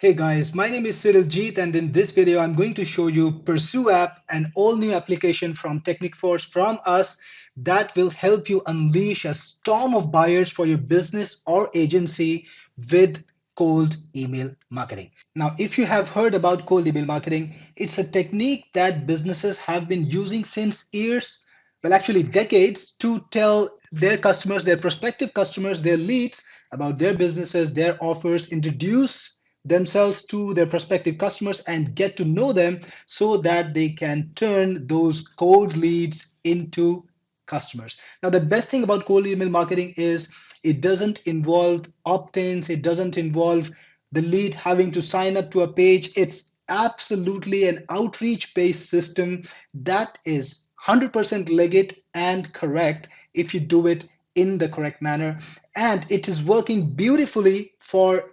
Hey guys, my name is Cyriljeet, and in this video I'm going to show you PursueApp, an all new application from Technic from us that will help you unleash a storm of buyers for your business or agency with cold email marketing. Now, if you have heard about cold email marketing, it's a technique that businesses have been using since years, well, actually decades, to tell their customers, their prospective customers, their leads about their businesses, their offers, introduce themselves to their prospective customers and get to know them so that they can turn those cold leads into customers. Now, the best thing about cold email marketing is it doesn't involve opt-ins, it doesn't involve the lead having to sign up to a page. It's absolutely an outreach based system that is 100% legit and correct if you do it in the correct manner. And it is working beautifully for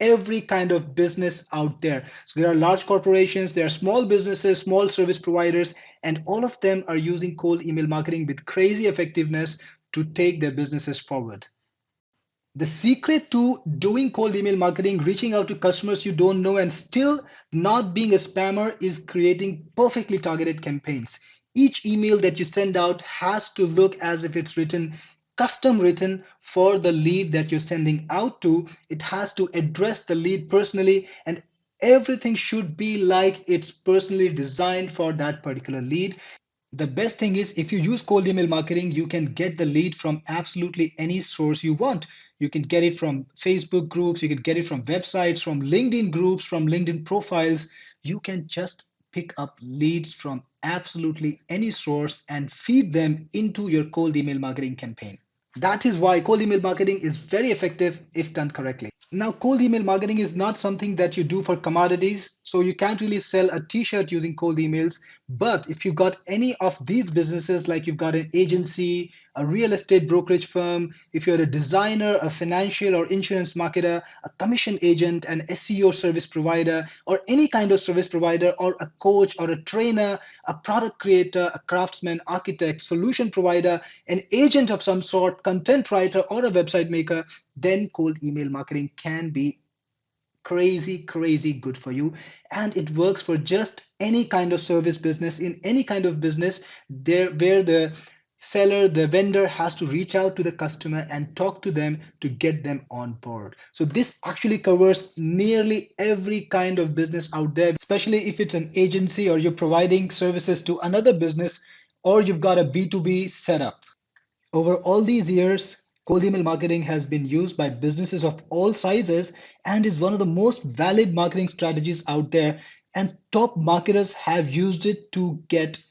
every kind of business out there. So there are large corporations, there are small businesses, small service providers, and all of them are using cold email marketing with crazy effectiveness to take their businesses forward. The secret to doing cold email marketing, reaching out to customers you don't know and still not being a spammer, is creating perfectly targeted campaigns. Each email that you send out has to look as if it's written, custom written for the lead that you're sending out to. It has to address the lead personally, and everything should be like it's personally designed for that particular lead. The best thing is, if you use cold email marketing, you can get the lead from absolutely any source you want. You can get it from Facebook groups, you can get it from websites, from LinkedIn groups, from LinkedIn profiles. You can just pick up leads from absolutely any source and feed them into your cold email marketing campaign. That is why cold email marketing is very effective if done correctly. Now, cold email marketing is not something that you do for commodities, so you can't really sell a t-shirt using cold emails. But if you got any of these businesses, like you've got an agency, a real estate brokerage firm, if you're a designer, a financial or insurance marketer, a commission agent, an SEO service provider, or any kind of service provider, or a coach or a trainer, a product creator, a craftsman, architect, solution provider, an agent of some sort, content writer, or a website maker, then cold email marketing can be crazy good for you. And it works for just any kind of service business, in any kind of business there where the seller, the vendor, has to reach out to the customer and talk to them to get them on board. So this actually covers nearly every kind of business out there, especially if it's an agency or you're providing services to another business, or you've got a B2B setup. Over all these years, cold email marketing has been used by businesses of all sizes and is one of the most valid marketing strategies out there. And top marketers have used it to get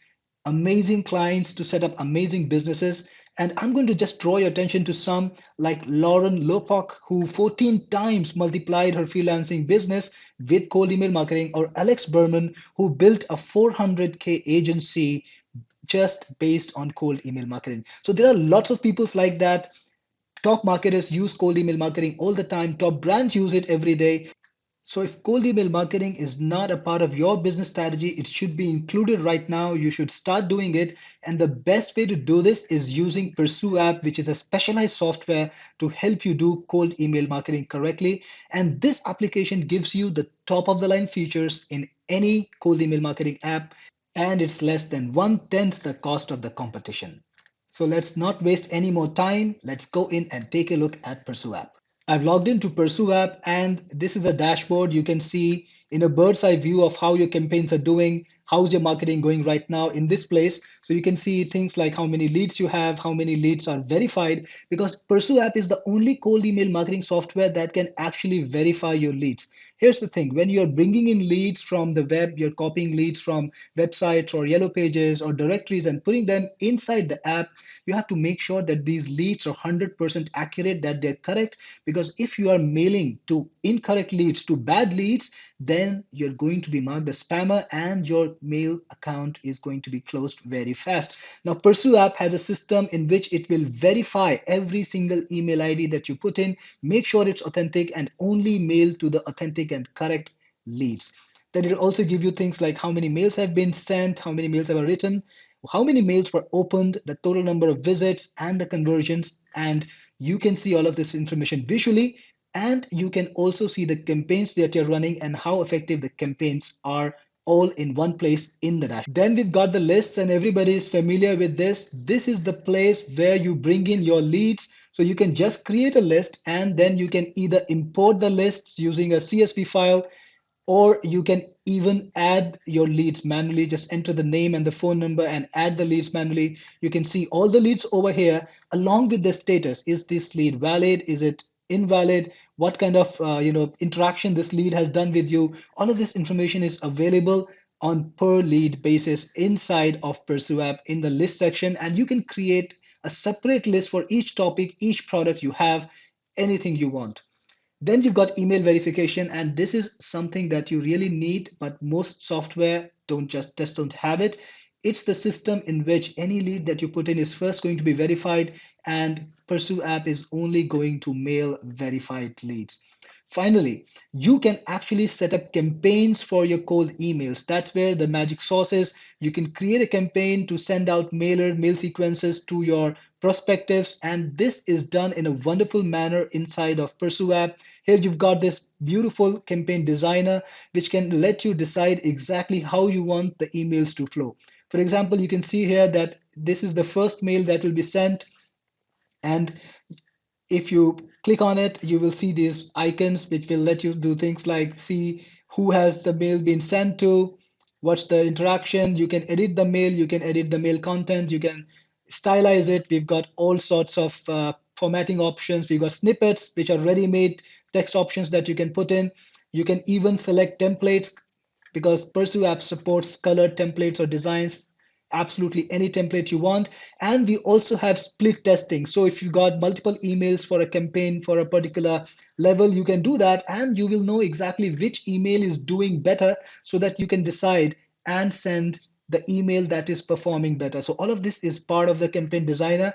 amazing clients, to set up amazing businesses. And I'm going to just draw your attention to some, like Lauren Lopock, who 14 times multiplied her freelancing business with cold email marketing, or Alex Berman, who built a 400K agency just based on cold email marketing. So there are lots of people like that. Top marketers use cold email marketing all the time. Top brands use it every day. So if cold email marketing is not a part of your business strategy, it should be included right now. You should start doing it. And the best way to do this is using PursueApp, which is a specialized software to help you do cold email marketing correctly. And this application gives you the top of the line features in any cold email marketing app, and it's less than 1/10 the cost of the competition. So let's not waste any more time. Let's go in and take a look at PursueApp. I've logged into PursueApp, and this is the dashboard. You can see in a bird's eye view of how your campaigns are doing, how's your marketing going right now in this place. So you can see things like how many leads you have, how many leads are verified, because PursueApp is the only cold email marketing software that can actually verify your leads. Here's the thing: when you're bringing in leads from the web, you're copying leads from websites or yellow pages or directories and putting them inside the app, you have to make sure that these leads are 100% accurate, that they're correct. Because if you are mailing to incorrect leads, to bad leads, then you're going to be marked as spammer and your mail account is going to be closed very fast. Now, PursueApp has a system in which it will verify every single email ID that you put in, make sure it's authentic, and only mail to the authentic and correct leads. Then it'll also give you things like how many mails have been sent, how many mails have been written, how many mails were opened, the total number of visits, and the conversions. And you can see all of this information visually. And you can also see the campaigns that you're running and how effective the campaigns are, all in one place in the dashboard. Then we've got the lists, and everybody is familiar with this. This is the place where you bring in your leads. So you can just create a list, and then you can either import the lists using a CSV file, or you can even add your leads manually. Just enter the name and the phone number and add the leads manually. You can see all the leads over here along with the status. Is this lead valid? Is it invalid? What kind of interaction this lead has done with you? All of this information is available on per lead basis inside of PursueApp in the list section, and you can create a separate list for each topic, each product you have, anything you want. Then you've got email verification, and this is something that you really need, but most software just don't have it. It's the system in which any lead that you put in is first going to be verified, and Pursue app is only going to mail verified leads. Finally, you can actually set up campaigns for your cold emails. That's where the magic sauce is. You can create a campaign to send out mail sequences to your prospectives, and this is done in a wonderful manner inside of Pursue app. Here you've got this beautiful campaign designer which can let you decide exactly how you want the emails to flow. For example, you can see here that this is the first mail that will be sent, and if you click on it, you will see these icons which will let you do things like see who has the mail been sent to, what's the interaction. You can edit the mail, you can edit the mail content, you can stylize it. We've got all sorts of formatting options. We've got snippets which are ready-made text options that you can put in. You can even select templates because Pursue app supports colored templates or designs, absolutely any template you want. And we also have split testing. So if you got multiple emails for a campaign for a particular level, you can do that, and you will know exactly which email is doing better so that you can decide and send the email that is performing better. So all of this is part of the campaign designer.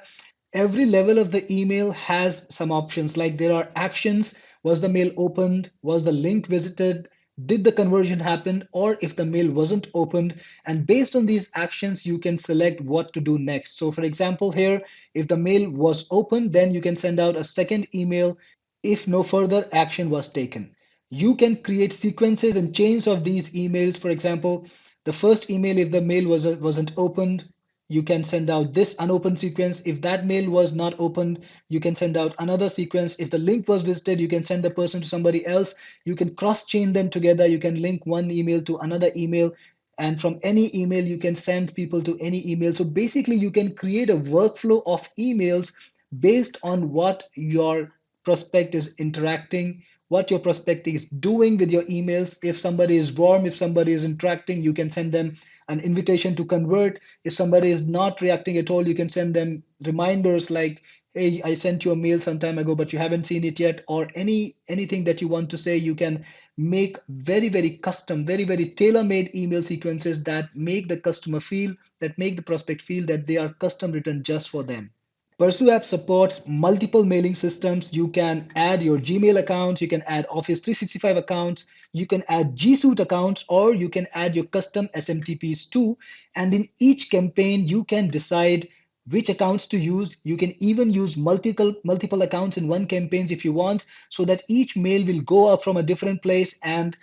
Every level of the email has some options, like there are actions. Was the mail opened? Was the link visited? Did the conversion happen? Or if the mail wasn't opened, and based on these actions you can select what to do next. So for example, here, if the mail was opened, then you can send out a second email if no further action was taken. You can create sequences and chains of these emails. For example, the first email, if the mail wasn't opened, you can send out this unopened sequence. If that mail was not opened, you can send out another sequence. If the link was visited, you can send the person to somebody else. You can cross chain them together. You can link one email to another email, and from any email you can send people to any email. So basically you can create a workflow of emails based on what your prospect is interacting, what your prospect is doing with your emails. If somebody is warm, if somebody is interacting, you can send them an invitation to convert. If somebody is not reacting at all, you can send them reminders like, hey, I sent you a mail some time ago but you haven't seen it yet, or anything that you want to say. You can make very custom, very tailor-made email sequences that make the customer feel, that make the prospect feel that they are custom written just for them. PursueApp supports multiple mailing systems. You can add your Gmail accounts, you can add Office 365 accounts, you can add GSuite accounts, or you can add your custom SMTPs too. And in each campaign, you can decide which accounts to use. You can even use multiple accounts in one campaign if you want, so that each mail will go up from a different place, and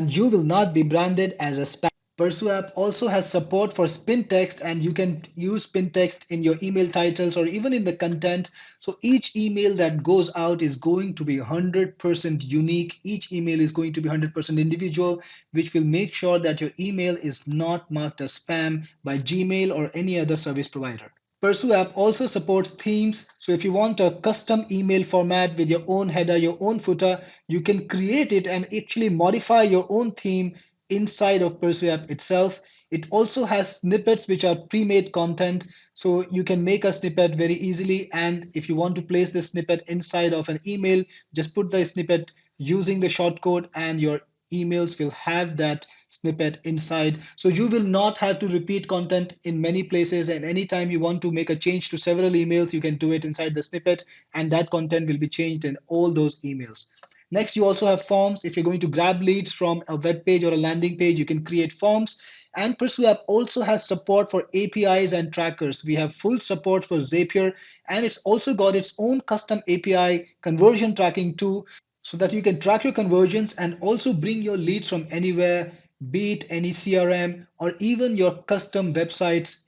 you will not be branded as a spam. PursueApp also has support for spin text, and you can use spin text in your email titles or even in the content. So each email that goes out is going to be 100% unique. Each email is going to be 100% individual, which will make sure that your email is not marked as spam by Gmail or any other service provider. PursueApp also supports themes. So if you want a custom email format with your own header, your own footer, you can create it and actually modify your own theme inside of PursueApp itself. It also has snippets which are pre-made content. So you can make a snippet very easily. And if you want to place this snippet inside of an email, just put the snippet using the shortcode and your emails will have that snippet inside. So you will not have to repeat content in many places, and anytime you want to make a change to several emails, you can do it inside the snippet, and that content will be changed in all those emails. Next, you also have forms. If you're going to grab leads from a web page or a landing page, you can create forms. And PursueApp also has support for APIs and trackers. We have full support for Zapier, and it's also got its own custom API conversion tracking too. so that you can track your conversions and also bring your leads from anywhere, be it any CRM or even your custom websites.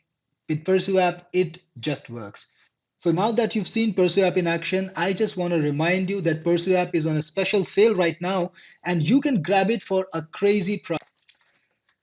With PursueApp, it just works. So now that you've seen PursueApp in action, I just want to remind you that PursueApp is on a special sale right now, and you can grab it for a crazy price.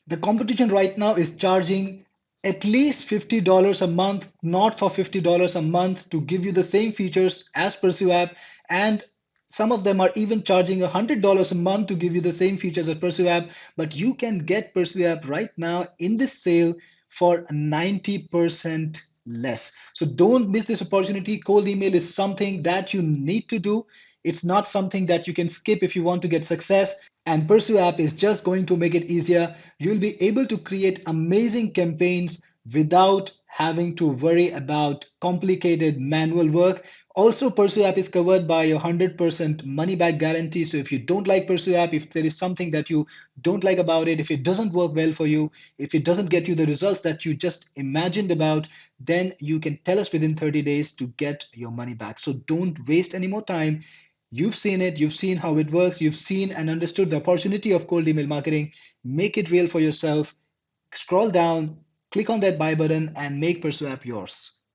The competition right now is charging at least $50 a month, not for $50 a month, to give you the same features as PursueApp. And some of them are even charging $100 a month to give you the same features as PursueApp. But you can get PursueApp right now in this sale for 90% less. So don't miss this opportunity. Cold email is something that you need to do. It's not something that you can skip if you want to get success. And Pursue app is just going to make it easier. You'll be able to create amazing campaigns without having to worry about complicated manual work. Also, Pursue app is covered by your 100% money back guarantee. So if you don't like Pursue app, if there is something that you don't like about it, if it doesn't work well for you, if it doesn't get you the results that you just imagined about, then you can tell us within 30 days to get your money back. So don't waste any more time. You've seen it, you've seen how it works, you've seen and understood the opportunity of cold email marketing. Make it real for yourself. Scroll down, click on that buy button, and make PursueApp yours.